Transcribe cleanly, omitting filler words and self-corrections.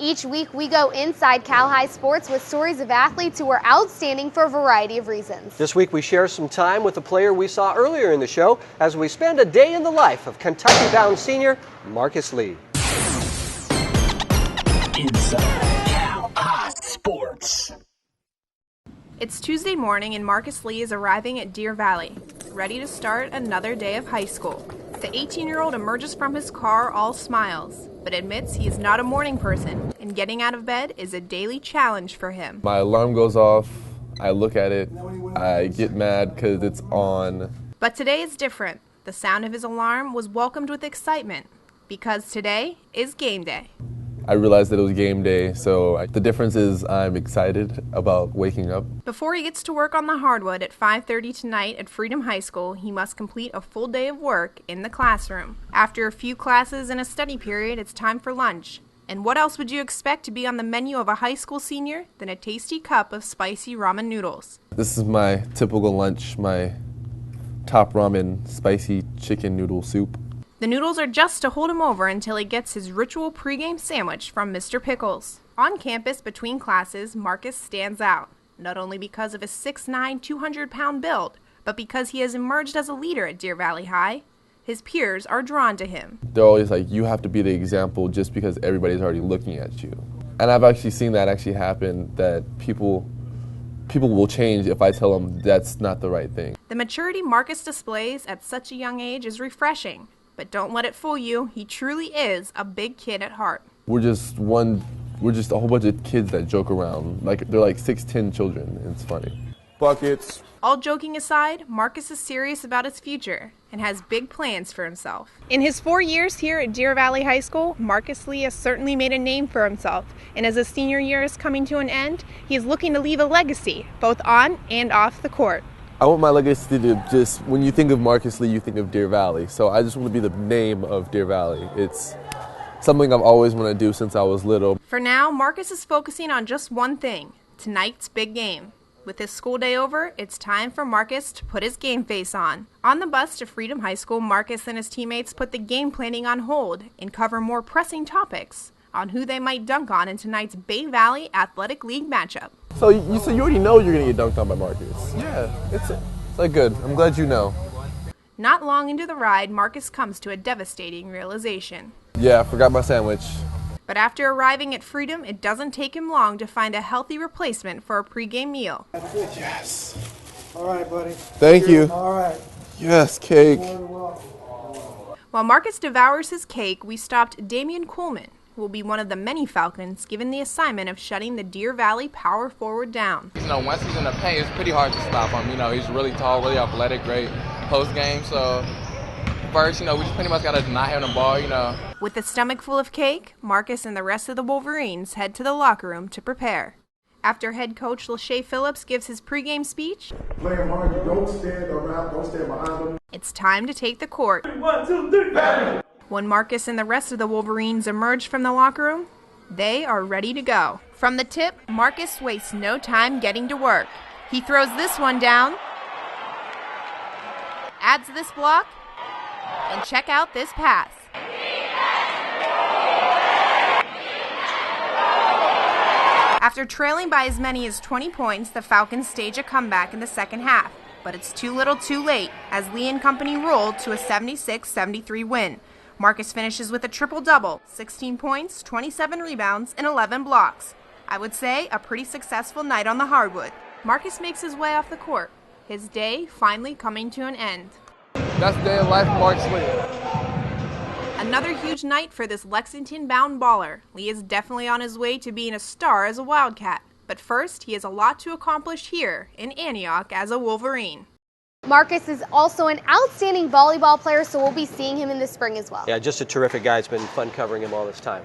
Each week we go inside Cal High sports with stories of athletes who are outstanding for a variety of reasons. This week we share some time with a player we saw earlier in the show as we spend a day in the life of Kentucky-bound senior Marcus Lee. Inside Cal High Sports. It's Tuesday morning and Marcus Lee is arriving at Deer Valley, ready to start another day of high school. The 18-year-old emerges from his car all smiles, but admits he is not a morning person, and getting out of bed is a daily challenge for him. My alarm goes off, I look at it, I get mad because it's on. But today is different. The sound of his alarm was welcomed with excitement, because today is game day. I realized that it was game day, so the difference is I'm excited about waking up. Before he gets to work on the hardwood at 5:30 tonight at Freedom High School, he must complete a full day of work in the classroom. After a few classes and a study period, it's time for lunch. And what else would you expect to be on the menu of a high school senior than a tasty cup of spicy ramen noodles? This is my typical lunch, my top ramen, spicy chicken noodle soup. The noodles are just to hold him over until he gets his ritual pregame sandwich from Mr. Pickles. On campus between classes, Marcus stands out, not only because of his 6'9", 200-pound build, but because he has emerged as a leader at Deer Valley High. His peers are drawn to him. They're always like, you have to be the example just because everybody's already looking at you. And I've actually seen that actually happen, that people will change if I tell them that's not the right thing. The maturity Marcus displays at such a young age is refreshing. But don't let it fool you, he truly is a big kid at heart. We're just a whole bunch of kids that joke around. They're like 6'10" children, it's funny. Buckets. All joking aside, Marcus is serious about his future and has big plans for himself. In his 4 years here at Deer Valley High School, Marcus Lee has certainly made a name for himself. And as his senior year is coming to an end, he is looking to leave a legacy, both on and off the court. I want my legacy to just, when you think of Marcus Lee, you think of Deer Valley. So I just want to be the name of Deer Valley. It's something I've always wanted to do since I was little. For now, Marcus is focusing on just one thing, tonight's big game. With his school day over, it's time for Marcus to put his game face on. On the bus to Freedom High School, Marcus and his teammates put the game planning on hold and cover more pressing topics on who they might dunk on in tonight's Bay Valley Athletic League matchup. So you already know you're going to get dunked on by Marcus. Yeah, it's like good. I'm glad you know. Not long into the ride, Marcus comes to a devastating realization. Yeah, I forgot my sandwich. But after arriving at Freedom, it doesn't take him long to find a healthy replacement for a pregame meal. Yes. All right, buddy. Thank you. All right. Yes, cake. While Marcus devours his cake, we stopped Damian Coleman, who will be one of the many Falcons given the assignment of shutting the Deer Valley power forward down. Once he's in the paint, it's pretty hard to stop him. He's really tall, really athletic, great post game. So first, we just pretty much got to deny him the ball, With a stomach full of cake, Marcus and the rest of the Wolverines head to the locker room to prepare. After head coach Lachey Phillips gives his pregame speech, play him hard, you don't stand around, don't stand behind him. It's time to take the court. 1, 2, 3, bang! When Marcus and the rest of the Wolverines emerge from the locker room, they are ready to go. From the tip, Marcus wastes no time getting to work. He throws this one down, adds this block, and check out this pass. After trailing by as many as 20 points, the Falcons stage a comeback in the second half. But it's too little too late, as Lee and company rolled to a 76-73 win. Marcus finishes with a triple-double, 16 points, 27 rebounds, and 11 blocks. I would say a pretty successful night on the hardwood. Marcus makes his way off the court, his day finally coming to an end. That's the day of life, Marcus Lee. Another huge night for this Lexington-bound baller. Lee is definitely on his way to being a star as a Wildcat. But first, he has a lot to accomplish here in Antioch as a Wolverine. Marcus is also an outstanding volleyball player, so we'll be seeing him in the spring as well. Yeah, just a terrific guy. It's been fun covering him all this time.